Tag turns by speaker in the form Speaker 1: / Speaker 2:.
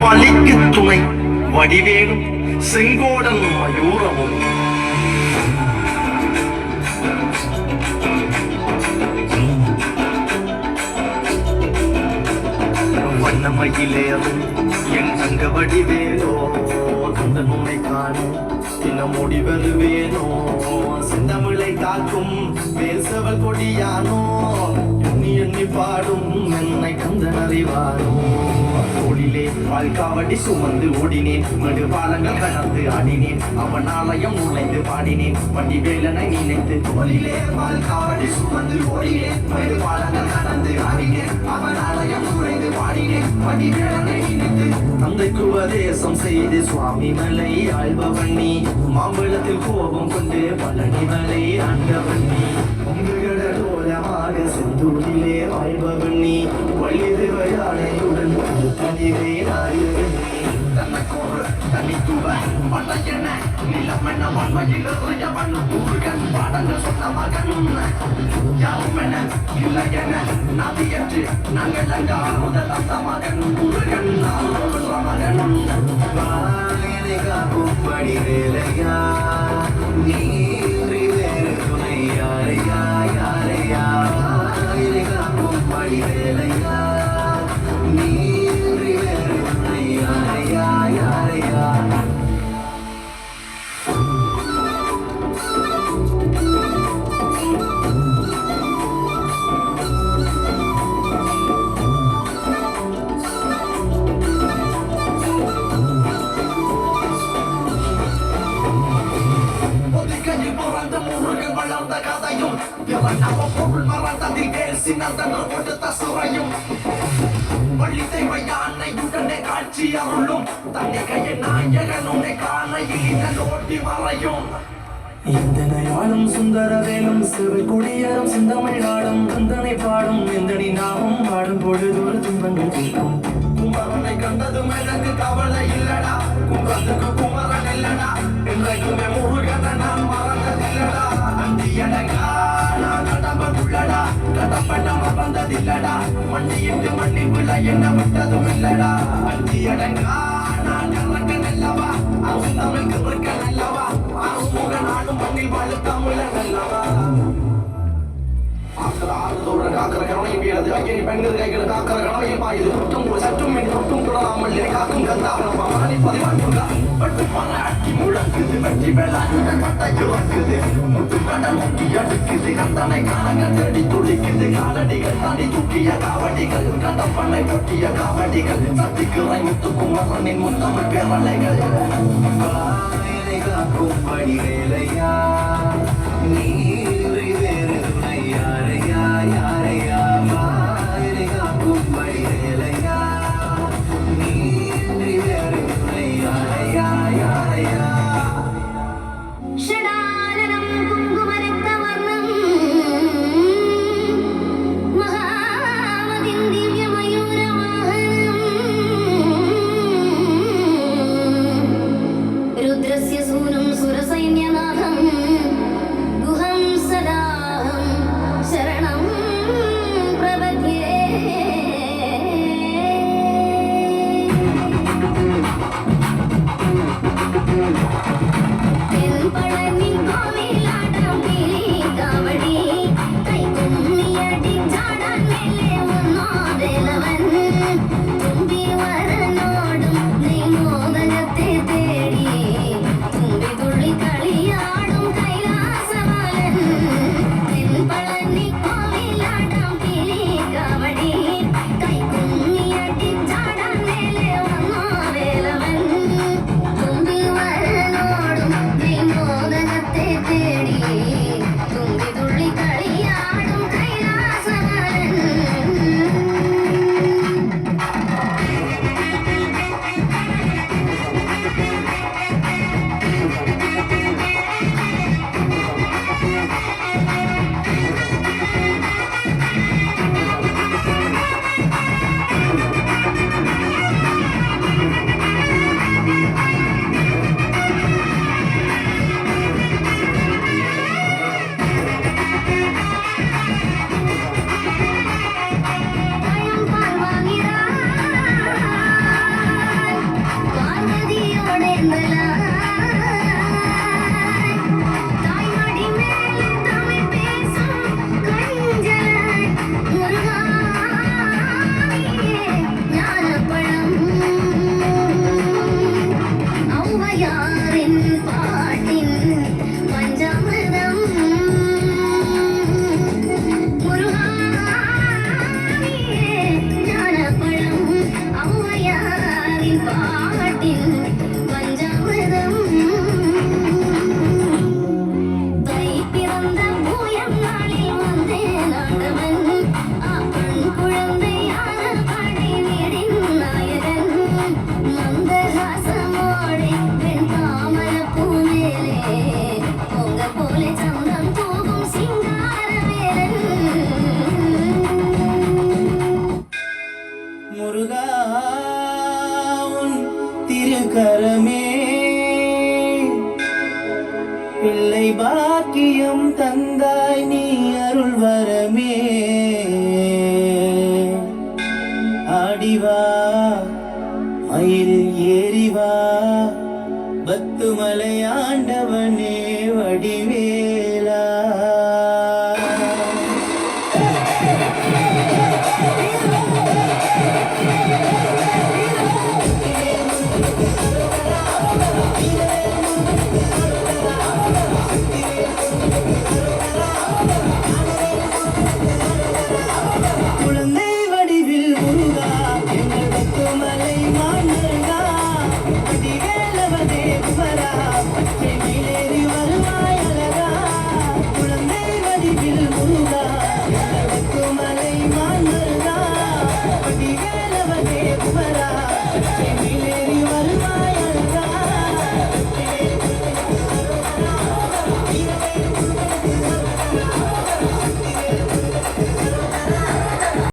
Speaker 1: பலிக்கு துணை வடிவேலும் செங்கோடன் மயூரமும் வண்ணமயிலேறும் என் தங்க வடிவேலோ தந்த நுனை காணும் தின முடிவருவேனோ செந்தமிழை காக்கும் பேசவல் கொடியானோ எண்ணி எண்ணி பாடும் என்னை கந்தன் அறிவானோ தோளிலே வாழ்காவடி சுமந்து ஓடினேன் மடு பாலங்கள் கடந்து ஆடினேன் அவன் ஆலயம் நுழைந்து பாடினேன் வடிவேலனை நினைத்து தோளிலே வாழ்காவடி சுமந்து ஓடினேன் மடு பாலங்கள் கடந்து ஆடினேன் அவன் ஆலயம் நுழைந்து பாடினேன் வடிவேலனை நினைத்து தந்தைக்கு உபதேசம் செய்து சுவாமி மலை ஆழ்பவன் நீ மாம்பழத்தில் கோபம் கொண்டு பழனி மலை ஆண்டவன் நீ உங்களாக செந்தூரிலே ஆழ்பவன் நீ வள்ளிது வயானையுடன் தனிவே நாயகன் நீ தனக்கோரு தனித்துவ படையன நிலமென வாழ்வையில் இறையவன் முருகன் பாடங்கள் சொன்ன மகன் யாரும் என இல்லை என நதியற்று நாங்கள் அங்காறுதல் அந்த மகன் முருகன் மகன் காக்கும் படி வேலையா நீன்றி வேறு துணை யாரையா யாரையா காக்கும் படி வேலையா நீன்றி வேறு துணை யாரையா யாரையா காட்சி அருளும் தன்னை கையை நாயகன் உன்னை காணையில் ஓட்டி மறையும் இந்தனையாளும் சுந்தரவேலும் சிறு குடியரும் சிந்தமிழ் நாடும் கந்தனை பாடும் எந்தனி நாமும் பாடும் பொழுது ஒரு துன்பங்கள் தீர்க்கும் குமரனை கண்டதும் எனக்கு கவலை இல்லடா கும்பத்துக்கு குமரன் இல்லடா இன்றைக்குமே முருகனை நான் மறந்ததில்லடா அந்தியடங்கா நான் கடம்புள்ளடா கடம்பட்ட மறந்ததில்லடா மண்ணியிட்டு மண்ணி விழ என்ன விட்டதும் இல்லடா அந்தியடங்கா நான் இறக்க நல்லவா அவன் தமிழுக்கு இருக்க நல்லவா அருமுக நாடும் மண்ணில் வாழ தமிழ நல்லவா காக்கிற கவனையும் வீழது ஐயனி பெண்கள் கைகள் காக்கிற கவனையும் பாயுது குற்றம் கூட சற்றும் மீன் தொட்டும் தொடராமல் காக்கும் கந்தாவனம் மரணி பதிவாண்டுங்க பட்டு மன அட்டி முழங்குது வெற்றி வேளாண்கள் பட்ட இறக்குது முட்டு கடல் முட்டி அடுக்குது கந்தனை காலங்கள் தேடி துடிக்குது காலடிகள் தாண்டி தூக்கிய காவடிகள் கடப்பண்ணை பொட்டிய காவடிகள் சத்திக்குறை முத்துக்கும் மகனின் முத்தமிழ் பேரலைகள் காக்கும் படி வேலையா நீன்றி வேறு துணை யாரையா யாரையா மாயிரை காக்கும் படி வேலையா நீன்றி வேறு துணை யாரையா யாரையா
Speaker 2: ஷடானனம் குங்குமரக்தவர்ணம் மகாமதிம் திவ்ய மயூர வாகனம் ருத்ரஸ்ய சூரம் சுரசைன்யநாதம் குஹம் வந்தாரின் பாட்டின் பஞ்சாமிர்தம் தை பிறந்த பூயம் நாளில் வந்தேன் ஆண்டவன் ஆண் குழந்தையான படை வீடின் நாயகன் மந்தகாசமோடை பெண் தாமர பூமேலே பொங்க போல சந்தம் தூவும் சிங்காரவேலன்
Speaker 3: முருகா உன் திருக்கரமே பிள்ளை பாக்கியம் தந்தாய் நீ அருள் வரமே ஆடிவா மயில் ஏறிவா பத்துமலை ஆண்டவனே